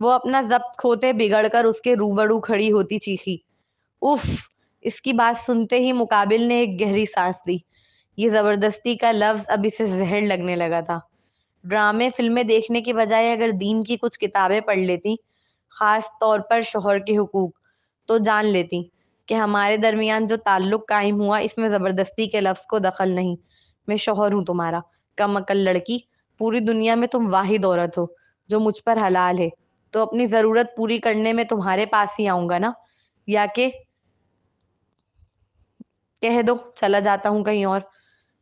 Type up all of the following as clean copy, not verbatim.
وہ اپنا ضبط کھوتے بگڑ کر اس کے روبرو کھڑی ہوتی چیخی، اف! اس کی بات سنتے ہی مقابل نے ایک گہری سانس لی۔ یہ زبردستی کا لفظ اب اسے زہر لگنے لگا تھا۔ ڈرامے فلمیں دیکھنے کے بجائے اگر دین کی کچھ کتابیں پڑھ لیتی، خاص طور پر شوہر کے حقوق، تو جان لیتی کہ ہمارے درمیان جو تعلق قائم ہوا اس میں زبردستی کے لفظ کو دخل نہیں۔ میں شوہر ہوں تمہارا، کم عقل لڑکی، پوری دنیا میں تم واحد عورت ہو جو مجھ پر حلال ہے، تو اپنی ضرورت پوری کرنے میں تمہارے پاس ہی آؤں گا نا، یا کہ کہہ دو چلا جاتا ہوں کہیں اور،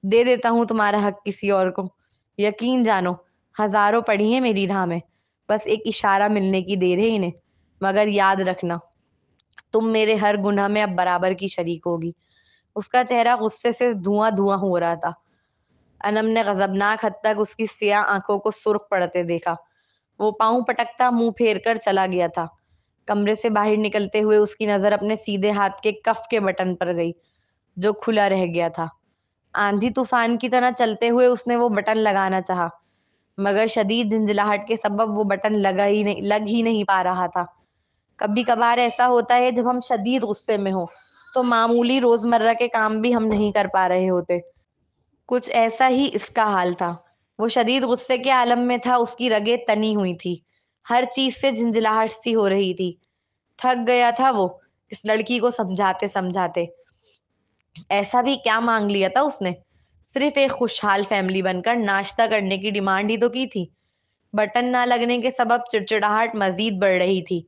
دے دیتا ہوں تمہارا حق کسی اور کو۔ یقین جانو ہزاروں پڑی ہیں میری راہ میں، بس ایک اشارہ ملنے کی دیر ہے انہیں، مگر یاد رکھنا تم میرے ہر گناہ میں اب برابر کی شریک ہوگی۔ اس کا چہرہ غصے سے دھواں دھواں ہو رہا تھا۔ انم نے غضبناک حد تک اس کی سیاہ آنکھوں کو سرخ پڑتے دیکھا۔ وہ پاؤں پٹکتا منہ پھیر کر چلا گیا تھا۔ کمرے سے باہر نکلتے ہوئے اس کی نظر اپنے سیدھے ہاتھ کے کف کے بٹن پر گئی جو کھلا رہ گیا تھا۔ آندھی طوفان کی طرح چلتے ہوئے اس نے وہ بٹن لگانا چاہا، مگر شدید جھنجھلاہٹ کے سبب وہ بٹن لگ ہی نہیں پا رہا تھا۔ کبھی کبھار ایسا ہوتا ہے جب ہم شدید غصے میں ہوں تو معمولی روزمرہ کے کام بھی ہم نہیں کر پا رہے ہوتے۔ کچھ ایسا ہی اس کا حال تھا۔ وہ شدید غصے کے عالم میں تھا، اس کی رگیں تنی ہوئی تھی، ہر چیز سے جھنجھلاہٹ سی ہو رہی تھی۔ تھک گیا تھا وہ اس لڑکی کو سمجھاتے سمجھاتے۔ ایسا بھی کیا مانگ لیا تھا اس نے؟ صرف ایک خوشحال فیملی بن کر ناشتہ کرنے کی ڈیمانڈ ہی تو کی تھی۔ بٹن نہ لگنے کے سبب چڑچڑاہٹ مزید بڑھ رہی تھی۔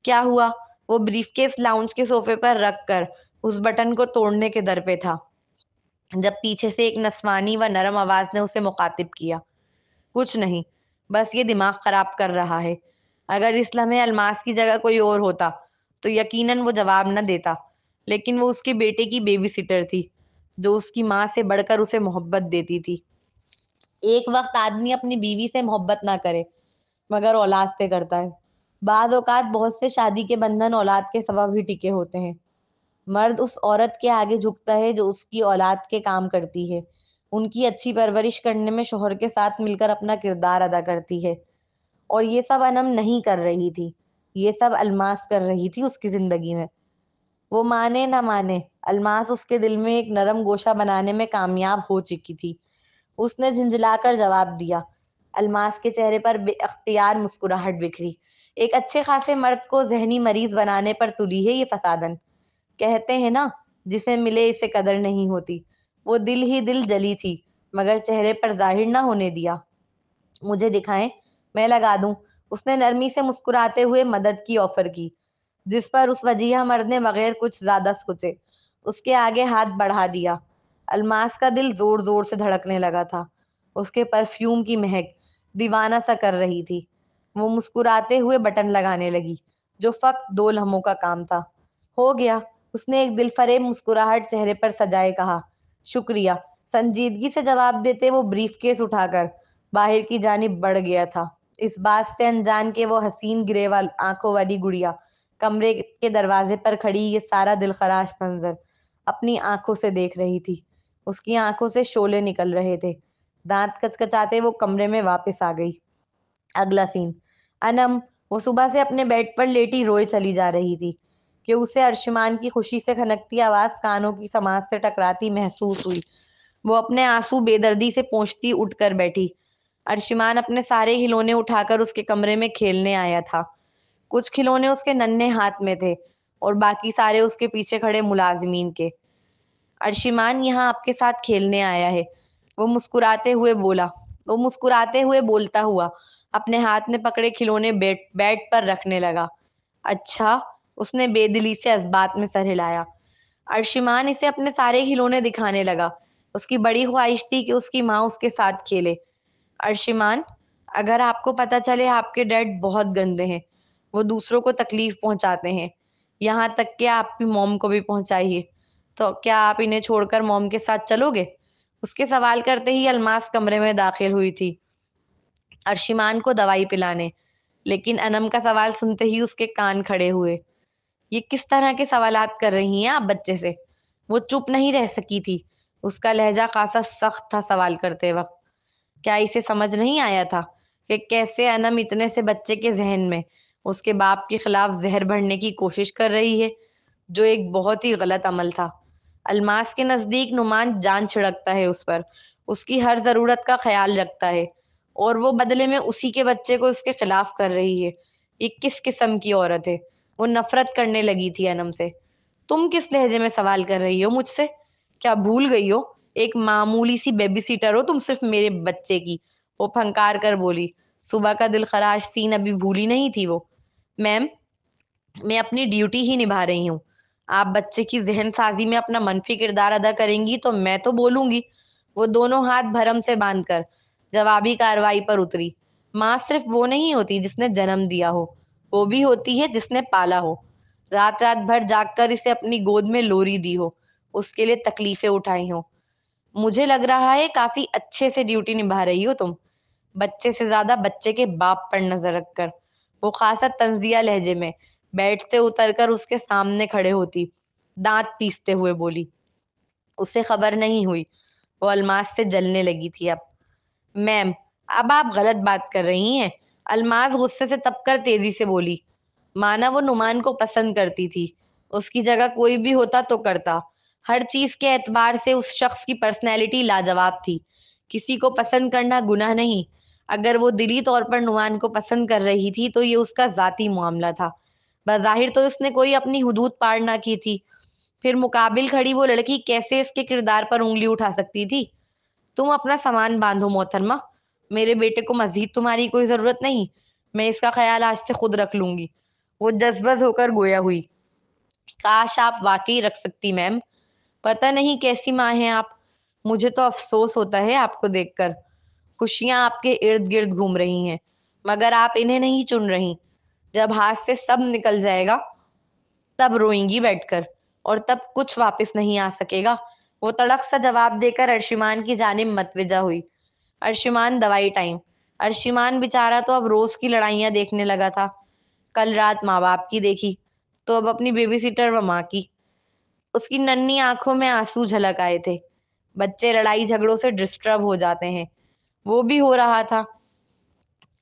کیا ہوا؟ وہ بریف کیس لاؤنج کے صوفے پر رکھ کر اس بٹن کو توڑنے کے در پہ تھا جب پیچھے سے ایک نسوانی و نرم آواز نے اسے مخاطب کیا۔ کچھ نہیں، بس یہ دماغ خراب کر رہا ہے۔ اگر اس لمحے الماس کی جگہ کوئی اور ہوتا تو یقیناً وہ جواب نہ دیتا، لیکن وہ اس کے بیٹے کی بیبی سٹر تھی جو اس کی ماں سے بڑھ کر اسے محبت دیتی تھی۔ ایک وقت آدمی اپنی بیوی سے محبت نہ کرے مگر اولاد سے کرتا ہے۔ بعض اوقات بہت سے شادی کے بندھن اولاد کے سبب ہی ٹکے ہوتے ہیں۔ مرد اس عورت کے آگے جھکتا ہے جو اس کی اولاد کے کام کرتی ہے، ان کی اچھی پرورش کرنے میں شوہر کے ساتھ مل کر اپنا کردار ادا کرتی ہے۔ اور یہ سب انم نہیں کر رہی تھی، یہ سب الماس کر رہی تھی اس کی زندگی میں۔ وہ مانے نہ مانے، الماس اس کے دل میں ایک نرم گوشہ بنانے میں کامیاب ہو چکی تھی۔ اس نے جھنجھلا کر جواب دیا۔ الماس کے چہرے پر بے اختیار مسکراہٹ بکھری۔ ایک اچھے خاصے مرد کو ذہنی مریض بنانے پر تلی ہے یہ فسادن۔ کہتے ہیں نا، جسے ملے اسے قدر نہیں ہوتی۔ وہ دل ہی دل جلی تھی مگر چہرے پر ظاہر نہ ہونے دیا۔ مجھے دکھائیں، میں لگا دوں۔ اس نے نرمی سے مسکراتے ہوئے مدد کی آفر کی، جس پر اس وجیہہ مرد نے بغیر کچھ زیادہ سوچے اس کے آگے ہاتھ بڑھا دیا۔ الماس کا دل زور زور سے دھڑکنے لگا تھا۔ اس کے پرفیوم کی مہک دیوانہ سا کر رہی تھی۔ وہ مسکراتے ہوئے بٹن لگانے لگی جو فقط 2 لمحوں کا کام تھا۔ ہو گیا، اس نے ایک دل فریب مسکراہٹ چہرے پر سجائے کہا۔ شکریہ، سنجیدگی سے جواب دیتے وہ بریف کیس اٹھا کر باہر کی جانب بڑھ گیا تھا، اس بات سے انجان کہ وہ حسین گریوال آنکھوں والی گڑیا کمرے کے دروازے پر کھڑی یہ سارا دلخراش منظر اپنی آنکھوں سے دیکھ رہی تھی۔ اس کی آنکھوں سے شعلے نکل رہے تھے۔ دانت کچکچاتے وہ کمرے میں واپس آ گئی۔ اگلا سین انم، وہ صبح سے اپنے بیڈ پر لیٹی روئے چلی جا رہی تھی کہ اسے ارشمان کی خوشی سے کھنکتی آواز کانوں کی سماعت سے ٹکراتی محسوس ہوئی۔ وہ اپنے آنسو بے دردی سے پونچھتی اٹھ کر بیٹھی۔ ارشمان اپنے سارے کھلونے اٹھا کر اس کے کمرے میں کھیلنے آیا تھا۔ کچھ کھلونے اس کے ننھے ہاتھ میں تھے اور باقی سارے اس کے پیچھے کھڑے ملازمین کے۔ ارشمان یہاں آپ کے ساتھ کھیلنے آیا ہے، وہ مسکراتے ہوئے بولتا ہوا اپنے ہاتھ میں پکڑے کھلونے بیڈ پر رکھنے لگا۔ اچھا، اس نے بے دلی سے اثبات میں سر ہلایا۔ ارشمان اسے اپنے سارے کھلونے دکھانے لگا۔ اس کی بڑی خواہش تھی کہ اس کی ماں اس کے ساتھ کھیلے۔ ارشمان، اگر آپ کو پتہ چلے آپ کے ڈیڈ بہت گندے ہیں، وہ دوسروں کو تکلیف پہنچاتے ہیں، یہاں تک کہ آپ کی موم کو بھی پہنچائیے، تو کیا آپ انہیں چھوڑ کر موم کے ساتھ چلو گے؟ اس کے سوال کرتے ہی الماس کمرے میں داخل ہوئی تھی ارشمان کو دوائی پلانے، لیکن انم کا سوال سنتے ہی اس کے کان کھڑے ہوئے۔ یہ کس طرح کے سوالات کر رہی ہیں آپ بچے سے؟ وہ چپ نہیں رہ سکی تھی۔ اس کا لہجہ خاصا سخت تھا سوال کرتے وقت۔ کیا اسے سمجھ نہیں آیا تھا کہ کیسے انم اتنے سے بچے کے ذہن میں اس کے باپ کے خلاف زہر بھرنے کی کوشش کر رہی ہے، جو ایک بہت ہی غلط عمل تھا۔ الماس کے نزدیک نعمان جان چھڑکتا ہے اس پر، اس کی ہر ضرورت کا خیال رکھتا ہے، اور وہ بدلے میں اسی کے بچے کو اس کے خلاف کر رہی ہے۔ یہ کس قسم کی عورت ہے؟ وہ نفرت کرنے لگی تھی انم سے۔ تم کس لہجے میں سوال کر رہی ہو مجھ سے؟ کیا بھول گئی ہو؟ ایک معمولی سی بیبی سیٹر ہو تم صرف میرے بچے کی۔ وہ پھنکار کر بولی۔ صبح کا دل خراش سین ابھی بھولی نہیں تھی وہ۔ میم، میں اپنی ڈیوٹی ہی نبھا رہی ہوں۔ آپ بچے کی ذہن سازی میں اپنا منفی کردار ادا کریں گی تو میں تو بولوں گی۔ وہ دونوں ہاتھ بھرم سے باندھ کر جوابی کارروائی پر اتری۔ ماں صرف وہ نہیں ہوتی جس نے جنم دیا ہو، وہ بھی ہوتی ہے جس نے پالا ہو، رات رات بھر جاگ کر اسے اپنی گود میں لوری دی ہو، اس کے لیے تکلیفیں اٹھائی ہوں۔ مجھے لگ رہا ہے کافی اچھے سے ڈیوٹی نبھا رہی ہو تم، بچے سے زیادہ بچے کے باپ پر نظر رکھ کر۔ وہ خاصا طنزیہ لہجے میں بیڈ سے اتر کر اس کے سامنے کھڑے ہوتی دانت پیستے ہوئے بولی۔ اسے خبر نہیں ہوئی، وہ الماس سے جلنے لگی تھی اب۔ میم، اب آپ غلط بات کر رہی ہیں، الماس غصے سے تپ کر تیزی سے بولی۔ مانا وہ نعمان کو پسند کرتی تھی، اس کی جگہ کوئی بھی ہوتا تو کرتا۔ ہر چیز کے اعتبار سے اس شخص کی پرسنالٹی لاجواب تھی۔ کسی کو پسند کرنا گناہ نہیں۔ اگر وہ دلی طور پر نعمان کو پسند کر رہی تھی تو یہ اس کا ذاتی معاملہ تھا۔ بظاہر تو اس نے کوئی اپنی حدود پار نہ کی تھی، پھر مقابل کھڑی وہ لڑکی کیسے اس کے کردار پر انگلی اٹھا سکتی تھی؟ تم اپنا سامان باندھو محترمہ، میرے بیٹے کو مزید تمہاری کوئی ضرورت نہیں، میں اس کا خیال آج سے خود رکھ لوں گی۔ وہ جذبز ہو کر گویا ہوئی۔ کاش آپ واقعی رکھ سکتی میم، پتہ نہیں کیسی ماں ہیں آپ۔ مجھے تو افسوس ہوتا ہے آپ کو دیکھ کر۔ خوشیاں آپ کے ارد گرد گھوم رہی ہیں، مگر آپ انہیں نہیں چن رہی۔ جب ہاتھ سے سب نکل جائے گا تب روئیں گی بیٹھ کر، اور تب کچھ واپس نہیں آ سکے گا۔ وہ تڑک سا جواب دے کر ارشمان کی جانب متوجہ ہوئی۔ ارشمان دوائی ٹائم۔ ارشمان بیچارہ تو اب روز کی لڑائیاں دیکھنے لگا تھا۔ کل رات ماں باپ کی دیکھی تو اب اپنی بیبی سیٹر و ماں کی۔ اس کی ننھی آنکھوں میں آنسو جھلک آئے تھے۔ بچے لڑائی جھگڑوں سے ڈسٹرب ہو جاتے ہیں، وہ بھی ہو رہا تھا۔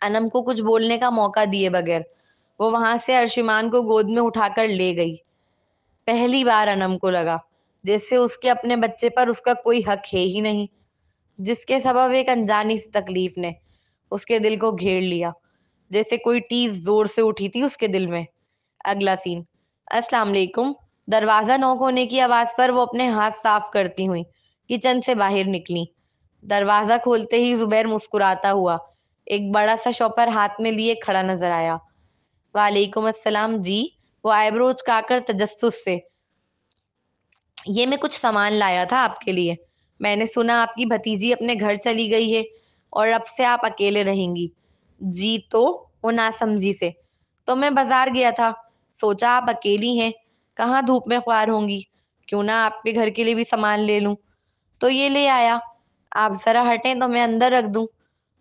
انم کو کچھ بولنے کا موقع دیے بغیر وہ وہاں سے ارشمان کو گود میں اٹھا کر لے گئی۔ پہلی بار انم کو لگا جیسے اس کے اپنے بچے پر اس کا کوئی حق ہے ہی نہیں، جس کے سبب ایک انجانی سی تکلیف نے اس کے دل کو گھیر لیا، جیسے کوئی ٹیز زور سے اٹھی تھی اس کے دل میں۔ اگلا سین۔ السلام علیکم۔ دروازہ نوک ہونے کی آواز پر وہ اپنے ہاتھ صاف کرتی ہوئی کچن سے باہر نکلی۔ دروازہ کھولتے ہی زبیر مسکراتا ہوا ایک بڑا سا شاپر ہاتھ میں لیے کھڑا نظر آیا۔ وعلیکم السلام جی۔ وہ آئیبرو اچکا کر تجسس سے، یہ میں کچھ سامان لایا تھا آپ کے لیے۔ میں نے سنا آپ کی بھتیجی اپنے گھر چلی گئی ہے اور اب سے آپ اکیلے رہیں گی۔ جی تو؟ وہ ناسمجھی سے۔ تو میں بازار گیا تھا، سوچا آپ اکیلی ہیں، کہاں دھوپ میں خوار ہوں گی، کیوں نہ آپ کے گھر کے لیے بھی سامان لے لوں، تو یہ لے آیا۔ آپ ذرا ہٹیں تو میں اندر رکھ دوں۔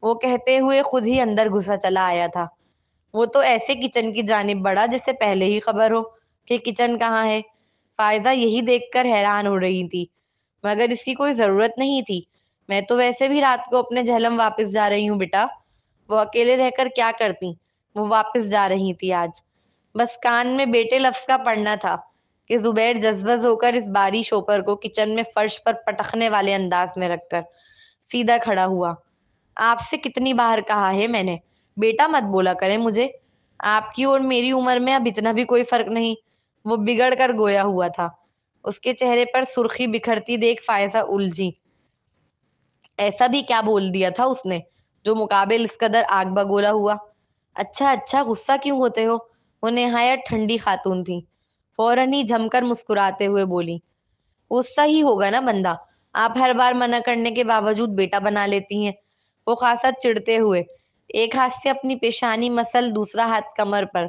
وہ کہتے ہوئے خود ہی اندر گھسا چلا آیا تھا۔ وہ تو ایسے کچن کی جانب بڑھا جیسے پہلے ہی خبر ہو کہ کچن کہاں ہے۔ فائزہ یہی دیکھ کر حیران ہو رہی تھی، مگر اس کی کوئی ضرورت نہیں تھی۔ میں تو ویسے بھی رات کو اپنے جہلم واپس جا رہی ہوں بیٹا۔ وہ اکیلے رہ کر کیا کرتی؟ وہ واپس جا رہی تھی آج۔ بس کان میں بیٹے لفظ کا پڑنا تھا کہ زبیر جذبز ہو کر اس باری شوپر کو کچن میں فرش پر پٹخنے والے انداز میں رکھ کر سیدھا کھڑا ہوا۔ آپ سے کتنی بار کہا ہے میں نے، بیٹا مت بولا کریں مجھے۔ آپ کی اور میری عمر میں اب اتنا بھی کوئی فرق نہیں۔ وہ بگڑ کر گویا ہوا تھا۔ اس کے چہرے پر سرخی بکھرتی دیکھ فائزہ الجھی۔ ایسا بھی کیا بول دیا تھا اس نے جو مقابل اس قدر آگ بگولا ہوا؟ اچھا غصہ کیوں ہوتے ہو؟ وہ نہایت ٹھنڈی خاتون تھی، فوراً ہی جم کر مسکراتے ہوئے بولی۔ غصہ ہی ہوگا نا بندہ، آپ ہر بار منع کرنے کے باوجود بیٹا بنا لیتی ہیں۔ وہ خاصا چڑھتے ہوئے ایک ہاتھ سے اپنی پیشانی مسل دوسرا ہاتھ کمر پر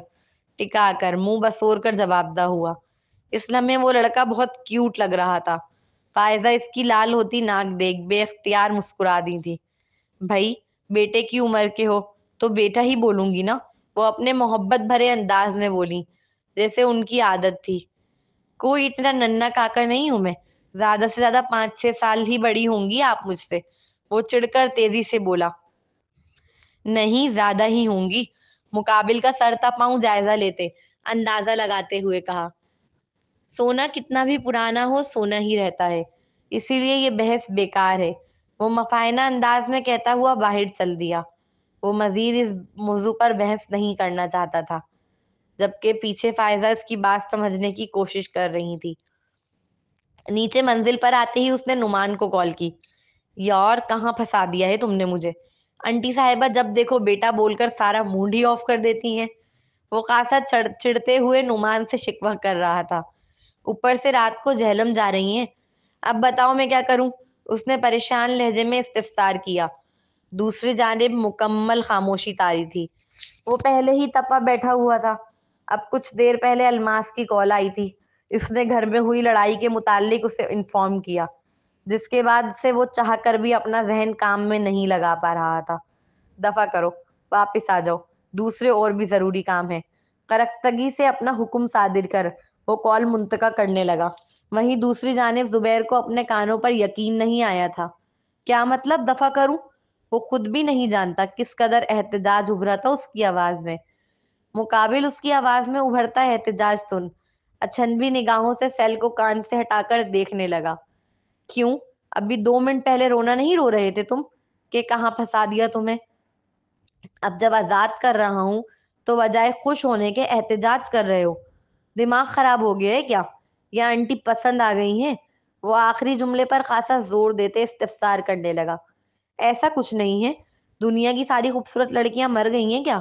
ٹکا کر منہ بسور کر جواب دہ ہوا۔ اس لمحے وہ لڑکا بہت کیوٹ لگ رہا تھا۔ فائزہ اس کی لال ہوتی ناک دیکھ بے اختیار مسکرا دی تھی۔ بھائی بیٹے کی عمر کے ہو تو بیٹا ہی بولوں گی نا، وہ اپنے محبت بھرے انداز میں بولی جیسے ان کی عادت تھی۔ کوئی اتنا ننھا کاکا نہیں ہوں میں، زیادہ سے زیادہ 5-6 سال ہی بڑی ہوں گی آپ مجھ سے۔ وہ چڑھ کر تیزی سے بولا۔ نہیں زیادہ ہی ہوں گی۔ مقابل کا سر تپاؤں جائزہ لیتے اندازہ لگاتے ہوئے کہا، سونا کتنا بھی پرانا ہو سونا ہی رہتا ہے، اسی لیے یہ بحث بیکار ہے۔ وہ مفاہنہ انداز میں کہتا ہوا باہر چل دیا۔ وہ مزید اس موضوع پر بحث نہیں کرنا چاہتا تھا، جبکہ پیچھے فائزہ اس کی بات سمجھنے کی کوشش کر رہی تھی۔ نیچے منزل پر آتے ہی اس نے نعمان کو کال کی۔ یار کہاں پھنسا دیا ہے تم نے مجھے، انٹی صاحبہ جب دیکھو بیٹا بول کر سارا موڈ ہی آف کر دیتی ہیں۔ وہ خاصا چڑھتے ہوئے نعمان سے شکوہ کر رہا تھا، اوپر سے رات کو جہلم جا رہی ہیں۔ اب بتاؤ میں کیا کروں، اس نے پریشان لہجے میں استفسار کیا۔ دوسری جانب مکمل خاموشی طاری تھی۔ وہ پہلے ہی تپا بیٹھا ہوا تھا۔ اب کچھ دیر پہلے الماس کی کال آئی تھی، اس نے گھر میں ہوئی لڑائی کے متعلق اسے انفارم کیا، جس کے بعد سے وہ چاہ کر بھی اپنا ذہن کام میں نہیں لگا پا رہا تھا۔ دفع کرو، واپس آ جاؤ، دوسرے اور بھی ضروری کام ہے۔ کرختگی سے اپنا حکم صادر کر وہ کال منتقل کرنے لگا۔ وہیں دوسری جانب زبیر کو اپنے کانوں پر یقین نہیں آیا تھا۔ کیا مطلب دفع کروں؟ وہ خود بھی نہیں جانتا کس قدر احتجاج ابھرا تھا اس کی آواز میں۔ مقابل اس کی آواز میں ابھرتا احتجاج سن اچھنبی نگاہوں سے سیل کو کان سے ہٹا کر دیکھنے لگا۔ کیوں؟ ابھی 2 منٹ پہلے رونا نہیں رو رہے تھے تم کہ کہاں پھنسا دیا تمہیں؟ اب جب آزاد کر رہا ہوں تو بجائے خوش ہونے کے احتجاج کر رہے ہو۔ دماغ خراب ہو گیا ہے کیا؟ یا آنٹی پسند آ گئی ہیں؟ وہ آخری جملے پر خاصا زور دیتے استفسار کرنے لگا۔ ایسا کچھ نہیں ہے، دنیا کی ساری خوبصورت لڑکیاں مر گئی ہیں کیا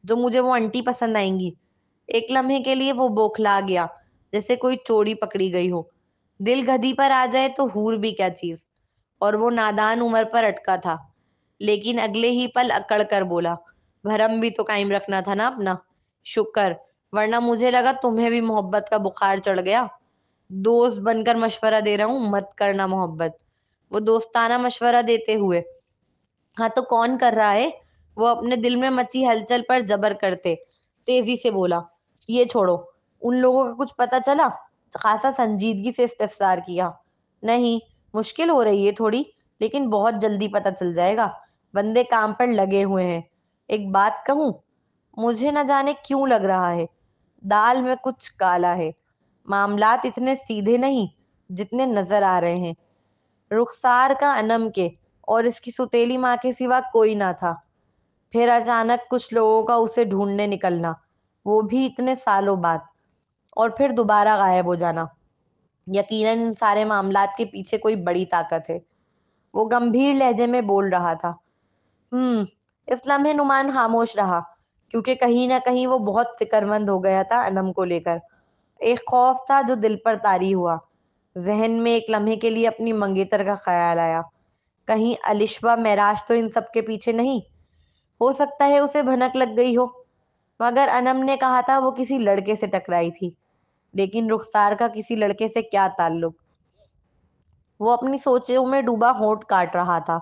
جو مجھے وہ آنٹی پسند آئیں گی؟ ایک لمحے کے لیے وہ بوکھلا گیا، جیسے کوئی چوری پکڑی گئی ہو۔ دل گدی پر آ جائے تو حور بھی کیا چیز، اور وہ نادان عمر پر اٹکا تھا، لیکن اگلے ہی پل اکڑ کر بولا، بھرم بھی تو قائم رکھنا تھا نا اپنا۔ شکر، ورنہ مجھے لگا تمہیں بھی محبت کا بخار چڑھ گیا۔ دوست بن کر مشورہ دے رہا ہوں، مت کرنا محبت۔ وہ دوستانہ مشورہ دیتے ہوئے، ہاں تو کون کر رہا ہے؟ وہ اپنے دل میں مچی ہلچل پر جبر کرتے تیزی سے بولا، یہ چھوڑو، ان لوگوں کا کچھ پتا چلا؟ خاصا سنجیدگی سے استفسار کیا۔ نہیں، مشکل ہو رہی ہے تھوڑی، لیکن بہت جلدی پتہ چل جائے گا، بندے کام پر لگے ہوئے ہیں۔ ایک بات کہوں، مجھے نہ جانے کیوں لگ رہا ہے دال میں کچھ کالا ہے۔ معاملات اتنے سیدھے نہیں جتنے نظر آ رہے ہیں۔ رخسار کا انم کے اور اس کی ستیلی ماں کے سوا کوئی نہ تھا، پھر اچانک کچھ لوگوں کا اسے ڈھونڈنے نکلنا، وہ بھی اتنے سالوں بعد، اور پھر دوبارہ غائب ہو جانا۔ یقیناً ان سارے معاملات کے پیچھے کوئی بڑی طاقت ہے۔ وہ گمبھیر لہجے میں بول رہا تھا۔ اس لمحے نعمان خاموش رہا، کیونکہ کہیں نہ کہیں وہ بہت فکر مند ہو گیا تھا انم کو لے کر۔ ایک خوف تھا جو دل پر طاری ہوا۔ ذہن میں ایک لمحے کے لیے اپنی منگیتر کا خیال آیا، کہیں الشبہ معراج تو ان سب کے پیچھے نہیں؟ ہو سکتا ہے اسے بھنک لگ گئی ہو، مگر انم نے کہا تھا وہ کسی لڑکے سے ٹکرائی تھی، لیکن رخسار کا کسی لڑکے سے کیا تعلق؟ وہ اپنی سوچوں میں ڈوبا ہونٹ کاٹ رہا تھا،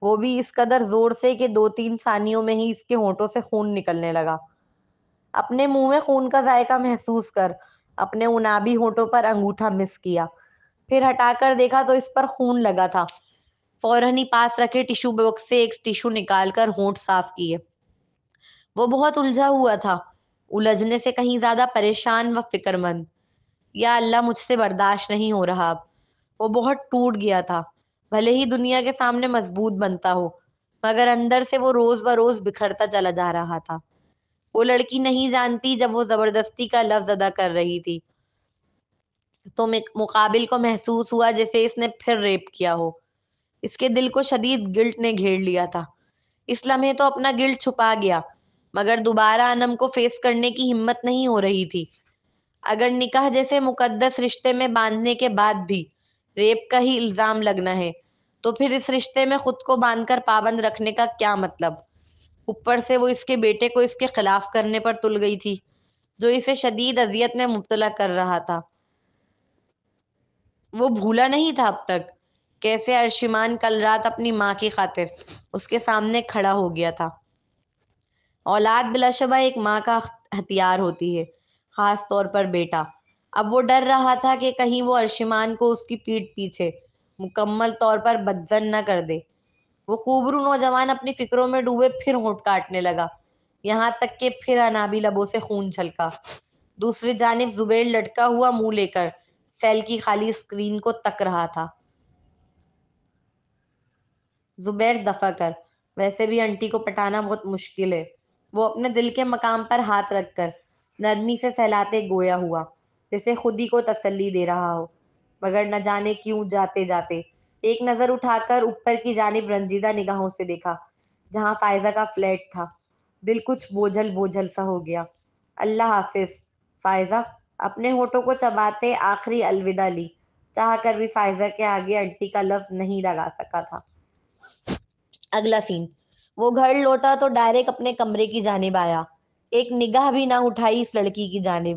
وہ بھی اس قدر زور سے کہ 2-3 ثانیوں میں ہی اس کے ہونٹوں سے خون نکلنے لگا۔ اپنے منہ میں خون کا ذائقہ محسوس کر اپنے انابی ہونٹوں پر انگوٹھا مس کیا، پھر ہٹا کر دیکھا تو اس پر خون لگا تھا۔ فوراً ہی پاس رکھے ٹیشو باکس سے ایک ٹیشو نکال کر ہونٹ صاف کیے۔ وہ بہت الجھا ہوا تھا، الجھنے سے کہیں زیادہ پریشان و فکر مند۔ یا اللہ، مجھ سے برداشت نہیں ہو رہا اب۔ وہ بہت ٹوٹ گیا تھا، بھلے ہی دنیا کے سامنے مضبوط بنتا ہو، مگر اندر سے وہ روز بروز بکھرتا چلا جا رہا تھا۔ وہ لڑکی نہیں جانتی جب وہ زبردستی کا لفظ ادا کر رہی تھی تو مقابل کو محسوس ہوا جیسے اس نے پھر ریپ کیا ہو۔ اس کے دل کو شدید گلٹ نے گھیر لیا تھا۔ اس لمحے تو اپنا گلٹ چھپا گیا، مگر دوبارہ انم کو فیس کرنے کی ہمت نہیں ہو رہی تھی۔ اگر نکاح جیسے مقدس رشتے میں باندھنے کے بعد بھی ریپ کا ہی الزام لگنا ہے تو پھر اس رشتے میں خود کو باندھ کر پابند رکھنے کا کیا مطلب؟ اوپر سے وہ اس کے بیٹے کو اس کے خلاف کرنے پر تل گئی تھی، جو اسے شدید اذیت میں مبتلا کر رہا تھا۔ وہ بھولا نہیں تھا اب تک کیسے ارشمان کل رات اپنی ماں کی خاطر اس کے سامنے کھڑا ہو گیا تھا۔ اولاد بلا شبہ ایک ماں کا ہتھیار ہوتی ہے، خاص طور پر بیٹا۔ اب وہ ڈر رہا تھا کہ کہیں وہ ارشمان کو اس کی پیٹھ پیچھے مکمل طور پر بدزن نہ کر دے۔ وہ خوبرو نوجوان اپنی فکروں میں ڈوبے پھر ہونٹ کاٹنے لگا۔ یہاں تک کہ پھر انابی لبوں سے خون چھلکا۔ دوسری جانب زبیر لٹکا ہوا منہ لے کر سیل کی خالی اسکرین کو تک رہا تھا۔ زبیر دفع کر، ویسے بھی انٹی کو پٹانا بہت مشکل ہے۔ وہ اپنے دل کے مقام پر ہاتھ رکھ کر نرمی سے سہلاتے گویا ہوا، جیسے خود ہی کو تسلی دے رہا ہو، مگر نہ جانے کیوں جاتے جاتے ایک نظر اٹھا کر اوپر کی جانب رنجیدہ نگاہوں سے دیکھا جہاں فائزہ کا فلیٹ تھا۔ دل کچھ بوجھل بوجھل سا ہو گیا۔ اللہ حافظ فائزہ، اپنے ہونٹوں کو چباتے آخری الوداع لی، چاہ کر بھی فائزہ کے آگے انٹی کا لفظ نہیں لگا سکا تھا۔ اگلا سین، وہ گھر لوٹا تو ڈائریکٹ اپنے کمرے کی جانب آیا، ایک نگاہ بھی نہ اٹھائی اس لڑکی کی جانب،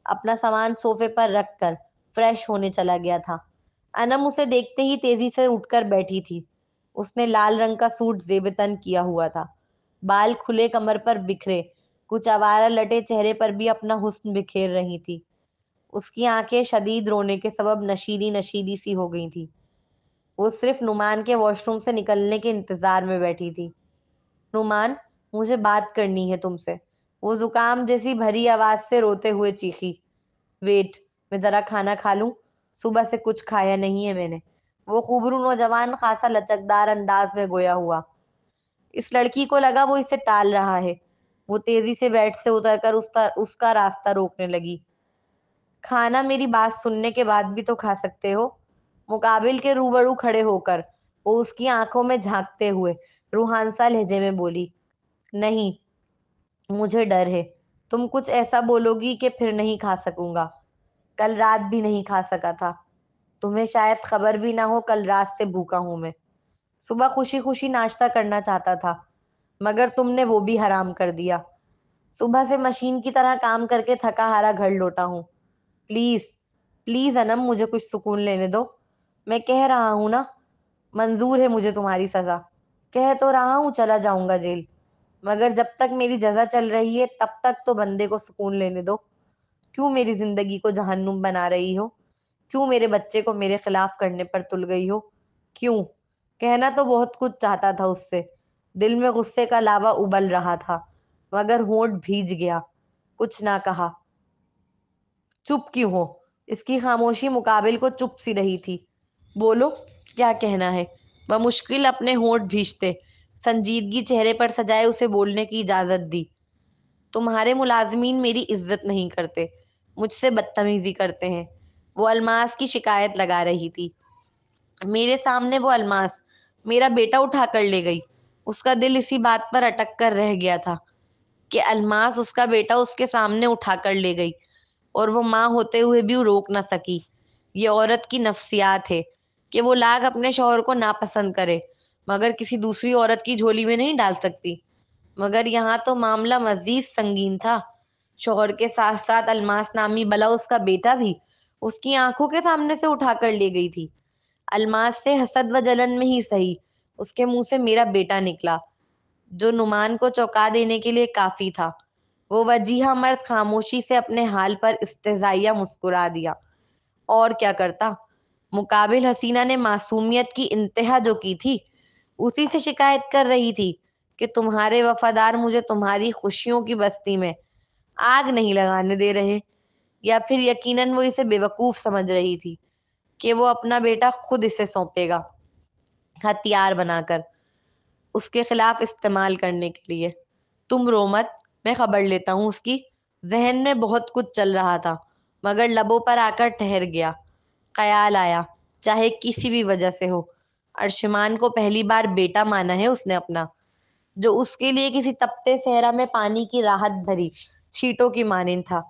اپنا سامان صوفے پر رکھ کر فریش ہونے چلا گیا تھا۔ انم اسے دیکھتے ہی تیزی سے اٹھ کر بیٹھی تھی۔ اس نے لال رنگ کا سوٹ زیب تن کیا ہوا تھا، بال کھلے کمر پر بکھرے، کچھ آوارہ لٹے چہرے پر بھی اپنا حسن بکھیر رہی تھی۔ اس کی آنکھیں شدید رونے کے سبب نشیلی نشیلی سی ہو گئی تھی۔ وہ صرف نعمان کے واش روم سے نکلنے کے انتظار میں بیٹھی تھی۔ نعمان، مجھے بات کرنی ہے تم سے، وہ زکام جیسی بھری آواز سے روتے ہوئے چیخی۔ ویٹ، میں ذرا کھانا کھا لوں، صبح سے کچھ کھایا نہیں ہے میں نے۔ وہ خوبرو نوجوان خاصا لچکدار انداز میں گویا ہوا۔ اس لڑکی کو لگا وہ اسے ٹال رہا ہے۔ وہ تیزی سے بیڈ سے اتر کر اس کا راستہ روکنے لگی۔ کھانا میری بات سننے کے بعد بھی تو کھا سکتے ہو۔ مقابل کے روبرو کھڑے ہو کر وہ اس کی آنکھوں میں جھانکتے ہوئے روحانسا لہجے میں بولی، نہیں، مجھے ڈر ہے تم کچھ ایسا بولو گی کہ پھر نہیں کھا سکوں گا۔ کل رات بھی نہیں کھا سکا تھا، تمہیں شاید خبر بھی نہ ہو کل رات سے بھوکا ہوں میں۔ صبح خوشی خوشی ناشتہ کرنا چاہتا تھا مگر تم نے وہ بھی حرام کر دیا۔ صبح سے مشین کی طرح کام کر کے تھکا ہارا گھر لوٹا ہوں۔ پلیز پلیز انم، مجھے کچھ سکون لینے دو۔ میں کہہ رہا ہوں نا، منظور ہے مجھے تمہاری سزا۔ کہہ تو رہا ہوں چلا جاؤں گا جیل، مگر جب تک میری جزا چل رہی ہے تب تک تو بندے کو سکون لینے دو۔ کیوں میری زندگی کو جہنم بنا رہی ہو؟ کیوں میرے بچے کو میرے خلاف کرنے پر تل گئی ہو؟ کیوں؟ کہنا تو بہت کچھ چاہتا تھا اس سے، دل میں غصے کا لاوا ابل رہا تھا، مگر ہونٹ بھیج گیا، کچھ نہ کہا۔ چپ کیوں ہو؟ اس کی خاموشی مقابل کو چپ سی رہی تھی۔ بولو، کیا کہنا ہے؟ بمشکل اپنے ہونٹ بھیجتے سنجیدگی چہرے پر سجائے اسے بولنے کی اجازت دی۔ تمہارے ملازمین میری عزت نہیں کرتے، مجھ سے بدتمیزی کرتے ہیں۔ وہ الماس کی شکایت لگا رہی تھی۔ میرے سامنے وہ الماس میرا بیٹا اٹھا کر لے گئی۔ اس کا دل اسی بات پر اٹک کر رہ گیا تھا کہ الماس اس کا بیٹا اس کے سامنے اٹھا کر لے گئی، اور وہ ماں ہوتے ہوئے بھی روک نہ سکی۔ یہ عورت کی نفسیات ہے کہ وہ لاگ اپنے شوہر کو ناپسند کرے مگر کسی دوسری عورت کی جھولی میں نہیں ڈال سکتی۔ مگر یہاں تو معاملہ مزید سنگین تھا۔ شوہر کے ساتھ ساتھ الماس نامی بلا اس کا بیٹا بھی اس کی آنکھوں کے سامنے سے اٹھا کر لے گئی تھی۔ الماس سے حسد و جلن میں ہی صحیح، اس کے منہ سے میرا بیٹا نکلا، جو نعمان کو چونکا دینے کے لیے کافی تھا۔ وہ وجیہہ مرد خاموشی سے اپنے حال پر استہزائیہ مسکرا دیا۔ اور کیا کرتا؟ مقابل حسینہ نے معصومیت کی انتہا جو کی تھی اسی سے شکایت کر رہی تھی کہ تمہارے وفادار مجھے تمہاری خوشیوں کی بستی میں آگ نہیں لگانے دے رہے، یا پھر یقیناً وہ اسے بیوقوف سمجھ رہی تھی کہ وہ اپنا بیٹا خود اسے سونپے گا، ہتھیار بنا کر اس کے خلاف استعمال کرنے کے لیے۔ تم رو مت، میں خبر لیتا ہوں اس کی۔ ذہن میں بہت کچھ چل رہا تھا مگر لبوں پر آ کر ٹھہر گیا۔ خیال آیا، چاہے کسی بھی وجہ سے ہو، ارشمان کو پہلی بار بیٹا مانا ہے اس نے اپنا، جو اس کے لیے کسی تپتے صحرا میں پانی کی راحت بھری چھیٹوں کی مانند تھا۔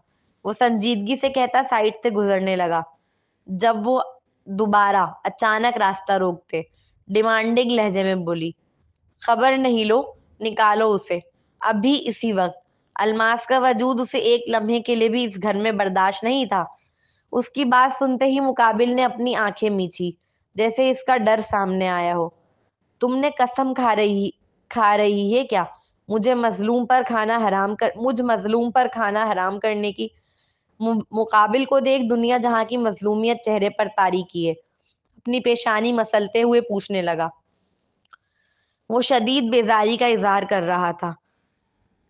وہ سنجیدگی سے کہتا سائڈ سے گزرنے لگا جب وہ دوبارہ اچانک راستہ روکتے ڈیمانڈنگ لہجے میں بولی، خبر نہیں لو، نکالو اسے ابھی اسی وقت۔ الماس کا وجود اسے ایک لمحے کے لیے بھی اس گھر میں برداشت نہیں تھا۔ اس کی بات سنتے ہی مقابل نے اپنی آنکھیں میچھی جیسے اس کا ڈر سامنے آیا ہو۔ تم نے قسم کھا رہی ہے کیا مجھ مظلوم پر کھانا حرام کرنے کی؟ مقابل کو دیکھ دنیا جہاں کی مظلومیت چہرے پر طاری کیے اپنی پیشانی مسلتے ہوئے پوچھنے لگا۔ وہ شدید بیزاری کا اظہار کر رہا تھا۔